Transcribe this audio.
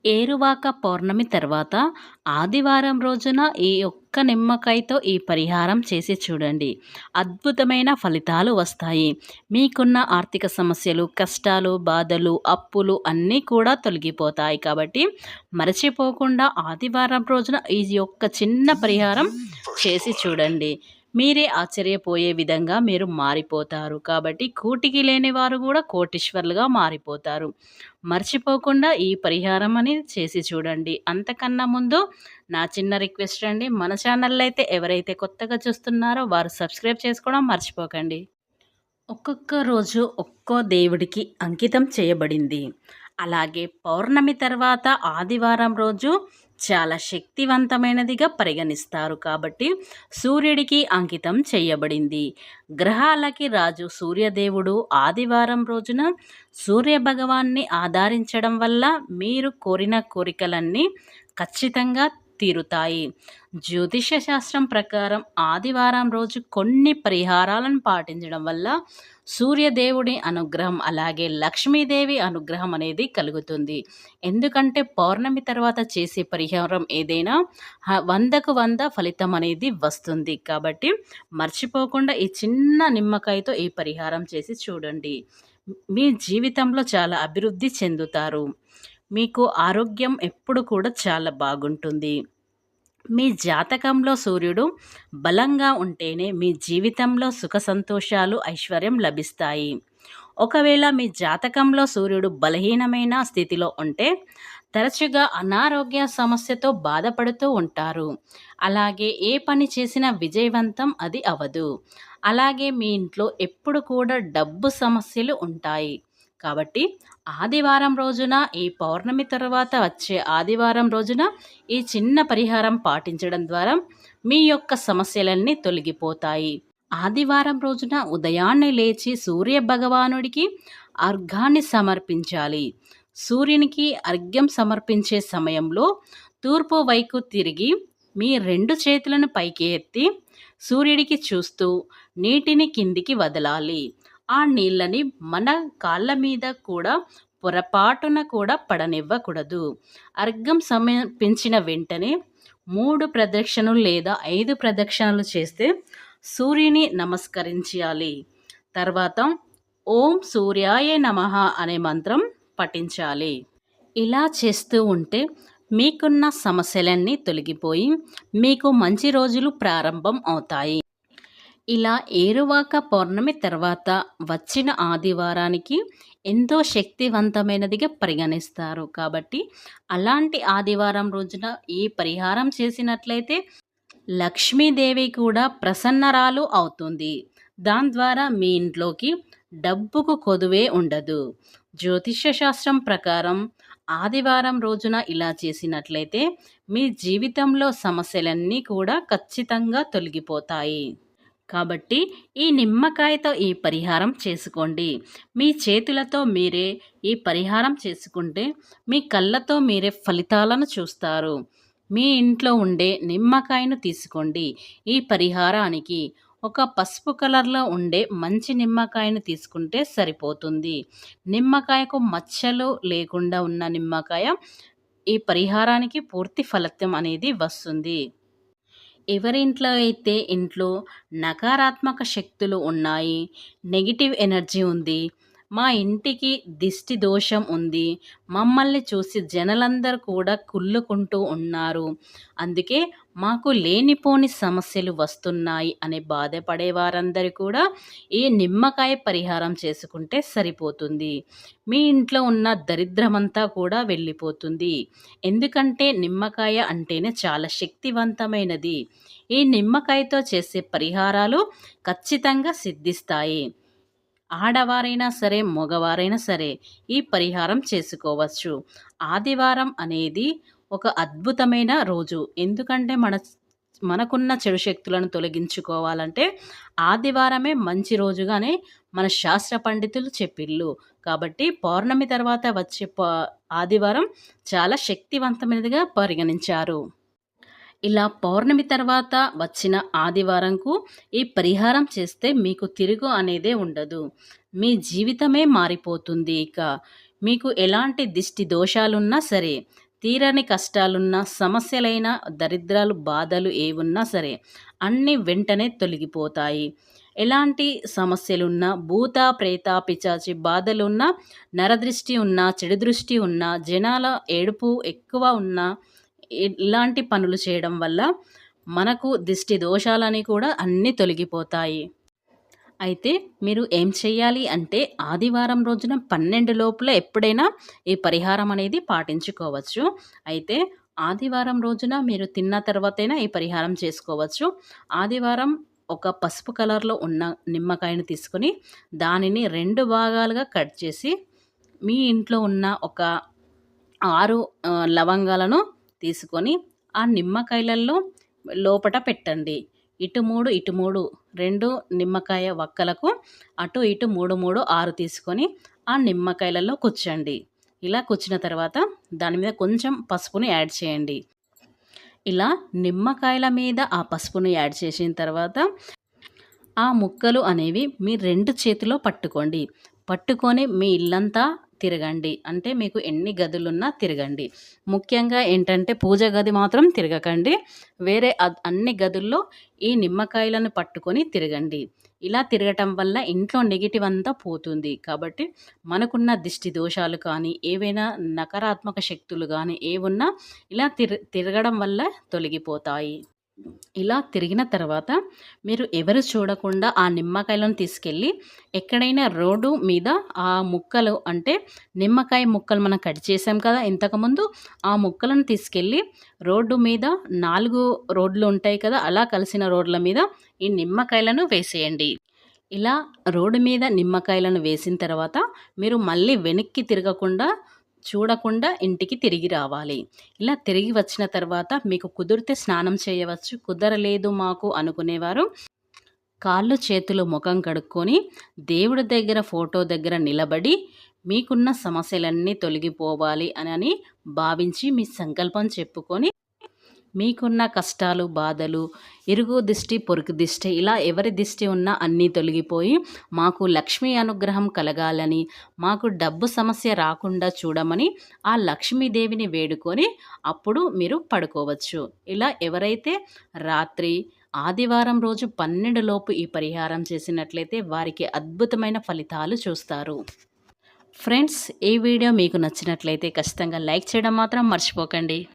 ఏరువాక పౌర్ణమి తర్వాత ఆదివారం రోజున ఈ ఒక్క నిమ్మకాయతో ఈ పరిహారం చేసి చూడండి. అద్భుతమైన ఫలితాలు వస్తాయి. మీకున్న ఆర్థిక సమస్యలు, కష్టాలు, బాధలు, అప్పులు అన్నీ కూడా తొలగిపోతాయి. కాబట్టి మరచిపోకుండా ఆదివారం రోజున ఈ యొక్క చిన్న పరిహారం చేసి చూడండి. మీరే ఆశ్చర్యపోయే విధంగా మీరు మారిపోతారు. కాబట్టి కూటికి లేని వారు కూడా కోటీశ్వరులుగా మారిపోతారు. మర్చిపోకుండా ఈ పరిహారం అనేది చేసి చూడండి. అంతకన్నా ముందు నా చిన్న రిక్వెస్ట్ అండి, మన ఛానల్ అయితే ఎవరైతే కొత్తగా చూస్తున్నారో వారు సబ్స్క్రైబ్ చేసుకోవడం మర్చిపోకండి. ఒక్కొక్క రోజు ఒక్కో దేవుడికి అంకితం చేయబడింది. అలాగే పౌర్ణమి తర్వాత ఆదివారం రోజు చాలా శక్తివంతమైనదిగా పరిగణిస్తారు. కాబట్టి సూర్యుడికి అంకితం చేయబడింది. గ్రహాలకి రాజు సూర్యదేవుడు. ఆదివారం రోజున సూర్య భగవాన్ని ఆధారించడం వల్ల మీరు కోరిన కోరికలన్నీ ఖచ్చితంగా తీరుతాయి. జ్యోతిష్య శాస్త్రం ప్రకారం ఆదివారం రోజు కొన్ని పరిహారాలను పాటించడం వల్ల సూర్యదేవుడి అనుగ్రహం అలాగే లక్ష్మీదేవి అనుగ్రహం అనేది కలుగుతుంది. ఎందుకంటే పౌర్ణమి తర్వాత చేసే పరిహారం ఏదైనా 100కు 100 ఫలితం అనేది వస్తుంది. కాబట్టి మర్చిపోకుండా ఈ చిన్న నిమ్మకాయతో ఈ పరిహారం చేసి చూడండి. మీ జీవితంలో చాలా అభివృద్ధి చెందుతారు. మీకు ఆరోగ్యం ఎప్పుడు కూడా చాలా బాగుంటుంది. మీ జాతకంలో సూర్యుడు బలంగా ఉంటేనే మీ జీవితంలో సుఖ సంతోషాలు, ఐశ్వర్యం లభిస్తాయి. ఒకవేళ మీ జాతకంలో సూర్యుడు బలహీనమైన స్థితిలో ఉంటే తరచుగా అనారోగ్య సమస్యతో బాధపడుతూ ఉంటారు. అలాగే ఏ పని చేసినా విజయవంతం అది అవదు. అలాగే మీ ఇంట్లో ఎప్పుడు కూడా డబ్బు సమస్యలు ఉంటాయి. కాబట్టి ఆదివారం రోజున ఈ పౌర్ణమి తర్వాత వచ్చే ఆదివారం రోజున ఈ చిన్న పరిహారం పాటించడం ద్వారా మీ యొక్క సమస్యలన్నీ తొలగిపోతాయి. ఆదివారం రోజున ఉదయాన్నే లేచి సూర్య భగవానుడికి అర్ఘాన్ని సమర్పించాలి. సూర్యునికి అర్ఘ్యం సమర్పించే సమయంలో తూర్పు వైపు తిరిగి మీ 2 చేతులను పైకి ఎత్తి సూర్యుడికి చూస్తూ నీటిని కిందికి వదలాలి. ఆ నీళ్ళని మన కాళ్ళ మీద కూడా పొరపాటున కూడా పడనివ్వకూడదు. అర్ఘ్యం సమర్పించిన వెంటనే 3 ప్రదక్షిణలు లేదా 5 ప్రదక్షిణలు చేస్తే సూర్యుని నమస్కరించాలి. తర్వాత ఓం సూర్యాయ నమః అనే మంత్రం పఠించాలి. ఇలా చేస్తూ ఉంటే మీకున్న సమస్యలన్నీ తొలగిపోయి మీకు మంచి రోజులు ప్రారంభం అవుతాయి. ఇలా ఏరువాక పౌర్ణమి తర్వాత వచ్చిన ఆదివారానికి ఎంతో శక్తివంతమైనదిగా పరిగణిస్తారు. కాబట్టి అలాంటి ఆదివారం రోజున ఈ పరిహారం చేసినట్లయితే లక్ష్మీదేవి కూడా ప్రసన్నరాలు అవుతుంది. దాని ద్వారా మీ ఇంట్లోకి డబ్బుకు కొదువే ఉండదు. జ్యోతిష్య శాస్త్రం ప్రకారం ఆదివారం రోజున ఇలా చేసినట్లయితే మీ జీవితంలో సమస్యలన్నీ కూడా ఖచ్చితంగా తొలగిపోతాయి. కాబట్టి ఈ నిమ్మకాయతో ఈ పరిహారం చేసుకోండి. మీ చేతులతో మీరే ఈ పరిహారం చేసుకుంటే మీ కళ్ళతో మీరే ఫలితాలను చూస్తారు. మీ ఇంట్లో ఉండే నిమ్మకాయను తీసుకోండి. ఈ పరిహారానికి ఒక పసుపు కలర్లో ఉండే మంచి నిమ్మకాయను తీసుకుంటే సరిపోతుంది. నిమ్మకాయకు మచ్చలు లేకుండా ఉన్న నిమ్మకాయ ఈ పరిహారానికి పూర్తి ఫలితం అనేది వస్తుంది. ఎవరింట్లో అయితే ఇంట్లో నకారాత్మక శక్తులు ఉన్నాయి, నెగిటివ్ ఎనర్జీ ఉంది, మా ఇంటికి దిష్టి దోషం ఉంది, మమ్మల్ని చూసి జనాలందరూ కూడా కుళ్ళుకుంటూ ఉన్నారు, అందుకే మాకు లేనిపోని సమస్యలు వస్తున్నాయి అనే బాధపడే వారందరూ కూడా ఈ నిమ్మకాయ పరిహారం చేసుకుంటే సరిపోతుంది. మీ ఇంట్లో ఉన్న దరిద్రమంతా కూడా వెళ్ళిపోతుంది. ఎందుకంటే నిమ్మకాయ అంటేనే చాలా శక్తివంతమైనది. ఈ నిమ్మకాయతో చేసే పరిహారాలు ఖచ్చితంగా సిద్ధిస్తాయి. ఆడవారైనా సరే, మగవారైనా సరే ఈ పరిహారం చేసుకోవచ్చు. ఆదివారం అనేది ఒక అద్భుతమైన రోజు. ఎందుకంటే మనకున్న చెడు శక్తులను తొలగించుకోవాలంటే ఆదివారమే మంచి రోజుగానే మన శాస్త్ర పండితులు చెప్పిళ్ళు. కాబట్టి పౌర్ణమి తర్వాత వచ్చే ఆదివారం చాలా శక్తివంతమైనదిగా పరిగణించారు. ఇలా పౌర్ణమి తర్వాత వచ్చిన ఆదివారంకు ఈ పరిహారం చేస్తే మీకు తిరుగు అనేదే ఉండదు. మీ జీవితమే మారిపోతుంది. ఇక మీకు ఎలాంటి దిష్టి దోషాలున్నా సరే తీరని కష్టాలున్నా, సమస్యలైన, దరిద్రాలు, బాధలు ఏవున్నా సరే అన్నీ వెంటనే తొలగిపోతాయి. ఎలాంటి సమస్యలున్నా, భూత, ప్రేత, పిశాచి బాధలున్నా, నరదృష్టి ఉన్నా, చెడు దృష్టి ఉన్నా, జనాల ఏడుపు ఎక్కువ ఉన్నా, ఇలాంటి పనులు చేయడం వల్ల మనకు దిష్టి దోషాలని కూడా అన్నీ తొలగిపోతాయి. అయితే మీరు ఏం చేయాలి అంటే ఆదివారం రోజున 12 లోపల ఎప్పుడైనా ఈ పరిహారం అనేది పాటించుకోవచ్చు. అయితే ఆదివారం రోజున మీరు తిన్న తర్వాతైనా ఈ పరిహారం చేసుకోవచ్చు. ఆదివారం ఒక పసుపు కలర్‌లో ఉన్న నిమ్మకాయని తీసుకొని దానిని 2 భాగాలుగా కట్ చేసి మీ ఇంట్లో ఉన్న ఒక 6 లవంగాలను తీసుకొని ఆ నిమ్మకాయలల్లో లోపట పెట్టండి. ఇటు 3, ఇటు 3 2 నిమ్మకాయ వక్కలకు అటు ఇటు 3, 3 6 తీసుకొని ఆ నిమ్మకాయలలో కుచ్చండి. ఇలా కుచ్చిన తర్వాత దాని మీద కొంచెం పసుపుని యాడ్ చేయండి. ఇలా నిమ్మకాయల మీద ఆ పసుపును యాడ్ చేసిన తర్వాత ఆ ముక్కలు అనేవి మీ 2 చేతిలో పట్టుకోండి. పట్టుకొని మీ ఇల్లంతా తిరగండి. అంటే మీకు ఎన్ని గదులున్నా తిరగండి. ముఖ్యంగా ఏంటంటే పూజ గది మాత్రం తిరగకండి. వేరే అన్ని గదుల్లో ఈ నిమ్మకాయలను పట్టుకొని తిరగండి. ఇలా తిరగటం వల్ల ఇంట్లో నెగెటివ్ అంతా పోతుంది. కాబట్టి మనకున్న దిష్టి దోషాలు కానీ, ఏవైనా నకారాత్మక శక్తులు గానీ ఏవున్నా ఇలా తిరగడం వల్ల తొలగిపోతాయి. ఇలా తిరిగిన తర్వాత మీరు ఎవరు చూడకుండా ఆ నిమ్మకాయలను తీసుకెళ్ళి ఎక్కడైనా రోడ్డు మీద ఆ ముక్కలు అంటే నిమ్మకాయ ముక్కలు మనం కట్ చేసాం కదా ఇంతకుముందు, ఆ ముక్కలను తీసుకెళ్ళి రోడ్డు మీద 4 రోడ్లు ఉంటాయి కదా, అలా కలిసిన రోడ్ల మీద ఈ నిమ్మకాయలను వేసేయండి. ఇలా రోడ్డు మీద నిమ్మకాయలను వేసిన తర్వాత మీరు మళ్ళీ వెనక్కి తిరగకుండా చూడకుండా ఇంటికి తిరిగి రావాలి. ఇలా తిరిగి వచ్చిన తర్వాత మీకు కుదిరితే స్నానం చేయవచ్చు. కుదరలేదు మాకు అనుకునేవారు కాళ్ళు, చేతులు, ముఖం కడుక్కొని దేవుడి దగ్గర ఫోటో దగ్గర నిలబడి మీకున్న సమస్యలన్నీ తొలగిపోవాలి అని భావించి మీ సంకల్పం చెప్పుకొని మీకున్న కష్టాలు, బాధలు, ఇరుగు దిష్టి, పొరుగు దిష్టి ఇలా ఎవరి దిష్టి ఉన్నా అన్నీ తొలగిపోయి మాకు లక్ష్మీ అనుగ్రహం కలగాలని, మాకు డబ్బు సమస్య రాకుండా చూడమని ఆ లక్ష్మీదేవిని వేడుకొని అప్పుడు మీరు పడుకోవచ్చు. ఇలా ఎవరైతే రాత్రి ఆదివారం రోజు 12 లోపు ఈ పరిహారం చేసినట్లయితే వారికి అద్భుతమైన ఫలితాలు చూస్తారు. ఫ్రెండ్స్, ఈ వీడియో మీకు నచ్చినట్లయితే ఖచ్చితంగా లైక్ చేయడం మాత్రం మర్చిపోకండి.